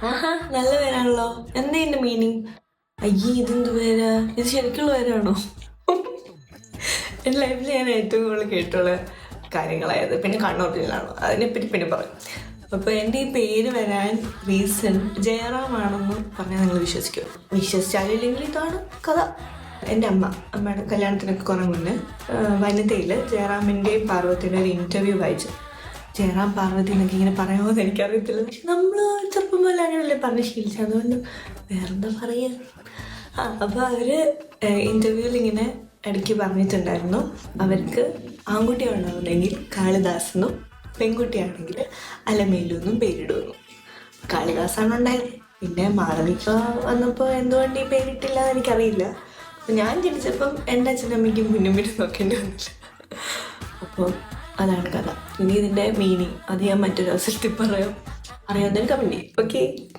ആഹാ, നല്ല പേരാണല്ലോ. എന്താ ഇതിന്റെ മീനിങ്? അയ്യേ, ഇതെന്ത് പേരാ? ഇത് ശരിക്കുള്ള പേരാണോ? എൻ്റെ ലൈഫിൽ ഞാൻ ഏറ്റവും കൂടുതൽ കേട്ടുള്ള കാര്യങ്ങളായത്. പിന്നെ കണ്ണൂരിലാണോ, അതിനെപ്പറ്റി പിന്നെ പറയും. അപ്പോൾ എൻ്റെ ഈ പേര് വരാൻ റീസൺ ജയറാം ആണെന്ന് പറഞ്ഞാൽ നിങ്ങൾ വിശ്വസിക്കും. വിശ്വസിച്ചാലില്ലെങ്കിൽ ഇതാണ് കഥ. എൻ്റെ അമ്മയുടെ കല്യാണത്തിനൊക്കെ കുറേ മുന്നേ വനിതയിൽ ജയറാമിൻ്റെയും പാർവതിയുടെ ഒരു ഇൻ്റർവ്യൂ വായിച്ചു. ജയറാം പാർവതി എന്നൊക്കെ ഇങ്ങനെ പറയാമോ എന്ന് എനിക്കറിയത്തില്ല. പക്ഷെ നമ്മൾ ചെറുപ്പം പോലെ അങ്ങനെയല്ലേ പറഞ്ഞ് ശീലിച്ചത്, അതുകൊണ്ട് വേറെന്താ പറയുക. അപ്പോൾ അവർ ഇൻ്റർവ്യൂവിൽ ഇങ്ങനെ ഇടയ്ക്ക് പറഞ്ഞിട്ടുണ്ടായിരുന്നു, അവർക്ക് ആൺകുട്ടിയാണെന്നുണ്ടെങ്കിൽ കാളിദാസെന്നും പെൺകുട്ടിയാണെങ്കിൽ അലമേലു എന്നും പേരിടുമെന്നു. കാളിദാസാണ് ഉണ്ടായത്. പിന്നെ മാളവിക വന്നപ്പോൾ എന്തുകൊണ്ട് ഈ പേരിട്ടില്ല എന്ന് എനിക്കറിയില്ല. അപ്പം ഞാൻ ജനിച്ചപ്പം എൻ്റെ അച്ഛനമ്മയ്ക്കും പിന്നും നോക്കേണ്ടി വന്നില്ല. അപ്പോൾ അതാണ് കഥ. ഇനി ഇതിൻ്റെ മീനിങ് അത് ഞാൻ മറ്റൊരു അവസരത്തിൽ പറയാം. അറിയാവുന്നൊരു കമൻറ്റ്. ഓക്കെ.